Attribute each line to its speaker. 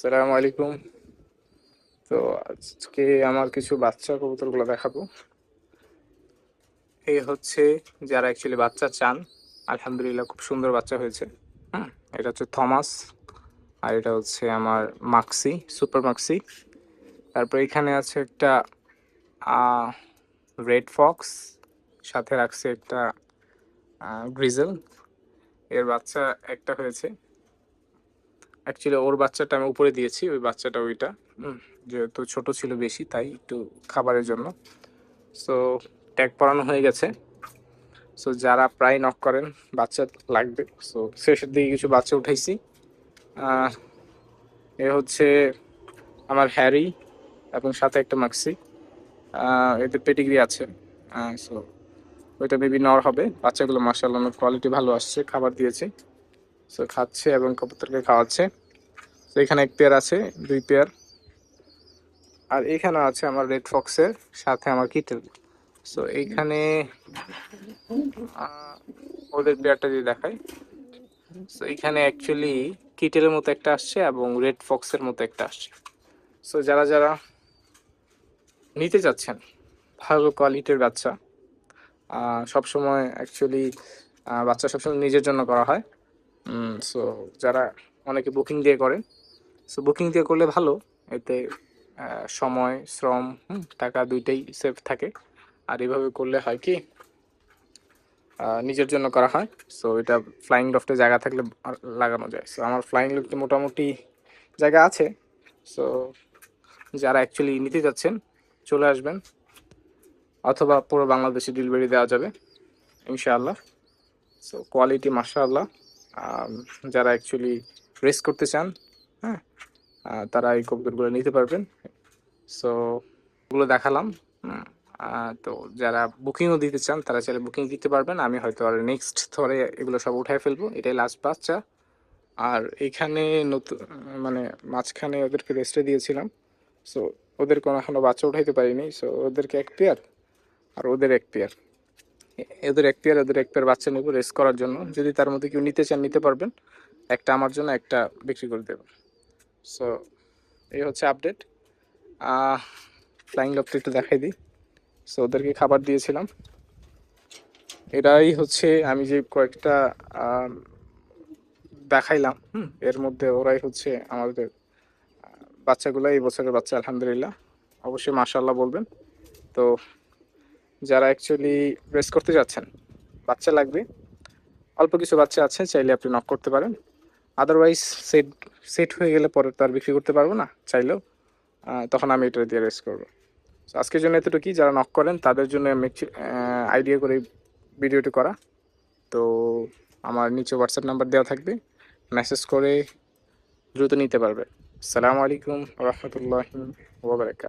Speaker 1: আসসালামু আলাইকুম। তো আজকে আমার কিছু বাচ্চা কবুতরগুলো দেখাবো। এই হচ্ছে যারা অ্যাকচুয়ালি বাচ্চা চান। আলহামদুলিল্লাহ খুব সুন্দর বাচ্চা হয়েছে। হুম, এটা হচ্ছে থমাস, আর এটা হচ্ছে আমার মাক্সি, সুপার মাক্সি। তারপর এখানে আছে একটা রেড ফক্স, সাথে রাখছে একটা গ্রিজেল। এর বাচ্চা একটা হয়েছে। অ্যাকচুয়ালি ওর বাচ্চাটা আমি উপরে দিয়েছি, ওই বাচ্চাটা ওইটা। যেহেতু ছোট ছিল বেশি, তাই একটু খাবারের জন্য। সো ট্যাগ পরানো হয়ে গেছে। সো যারা প্রায় নক করেন বাচ্চা লাগবে, সো শেষের দিকে কিছু বাচ্চা উঠাইছি। আহ, এ হচ্ছে আমার হ্যারি এবং সাথে একটা মাক্সি। এদের পেডিগ্রি আছে। সো ওইটা মেবি নর হবে। বাচ্চাগুলো মার্শাল্লাহ কোয়ালিটি ভালো আসছে, খাবার দিয়েছে। সো খাচ্ছে এবং কবুতরকে খাওয়াচ্ছে। তো এখানে এক পেয়ার আছে, দুই পেয়ার। আর এখানে আছে আমার রেড ফক্সের সাথে আমার কিটেল। সো এইখানে ওদের পেয়ারটা যদি দেখাই, সো এখানে অ্যাকচুয়ালি কিটেলের মতো একটা আসছে এবং রেড ফক্সের মতো একটা আসছে। সো যারা যারা নিতে চাচ্ছেন ভালো কোয়ালিটির বাচ্চা, সবসময় অ্যাকচুয়ালি বাচ্চা সবসময় নিজের জন্য করা হয়। সো যারা অনেকে বুকিং দিয়ে করেন, সো বুকিং দিয়ে করলে ভালো। এতে সময়, শ্রম, টাকা দুইটাই সেফ থাকে। আর এভাবে করলে হয় কি, নিজের জন্য করা হয়। সো এটা ফ্লাইং লফটে জায়গা থাকলে লাগানো যায়। সো আমার ফ্লাইং লফটে মোটামুটি জায়গা আছে। সো যারা অ্যাকচুয়ালি নিতে যাচ্ছেন চলে আসবেন, অথবা পুরো বাংলাদেশে ডেলিভারি দেওয়া যাবে ইনশাআল্লাহ। সো কোয়ালিটি মাশাআল্লাহ। যারা অ্যাকচুয়ালি রেস করতে চান, হ্যাঁ, তারা এই কবুতরগুলো নিতে পারবেন। সো ওগুলো দেখালাম। তো যারা বুকিংও দিতে চান তারা চাইলে বুকিং দিতে পারবেন। আমি হয়তো আর নেক্সট ধরে এগুলো সব উঠায় ফেলবো, এটাই লাস্ট বাচ্চা। আর এইখানে নতুন মানে মাঝখানে ওদেরকে রেস্টে দিয়েছিলাম। সো ওদের কোনো এখনো বাচ্চা উঠাইতে পারিনি। সো ওদেরকে এক পেয়ার আর ওদের এক পেয়ার, ওদের এক পেয়ার বাচ্চা নেবো রেস করার জন্য। যদি তার মধ্যে কেউ নিতে চান নিতে পারবেন। একটা আমার জন্য, একটা বিক্রি করে দেবেন। সো এই হচ্ছে আপডেট। ফ্লাইং লফট একটু দেখাই দিই। সো ওদেরকে খাবার দিয়েছিলাম। এরাই হচ্ছে আমি যে কয়েকটা আহ, দেখাইলাম, এর মধ্যে ওরাই হচ্ছে আমাদের বাচ্চাগুলো, এই বছরের বাচ্চা আলহামদুলিল্লাহ। অবশ্যই মাশাআল্লাহ বলবেন। তো যারা অ্যাকচুয়ালি রেস করতে যাচ্ছেন, বাচ্চা লাগবে, অল্প কিছু বাচ্চা আছে, চাইলে আপনি নক করতে পারেন। আদারওয়াইজ সেট সেট হয়ে গেলে পরে তো আর বিক্রি করতে পারবো না চাইলেও। তখন আমি এটা দিয়ে রেস করবো। তো আজকের জন্য এতটুকুই। যারা নক করেন তাদের জন্য আমি আইডিয়া করে ভিডিওটি করা। তো আমার নিচে হোয়াটসঅ্যাপ নাম্বার দেওয়া থাকবে, মেসেজ করে দ্রুত নিতে পারবে। আসসালামু আলাইকুম রহমতুল্লাহি ওয়া বারাকাতুহু।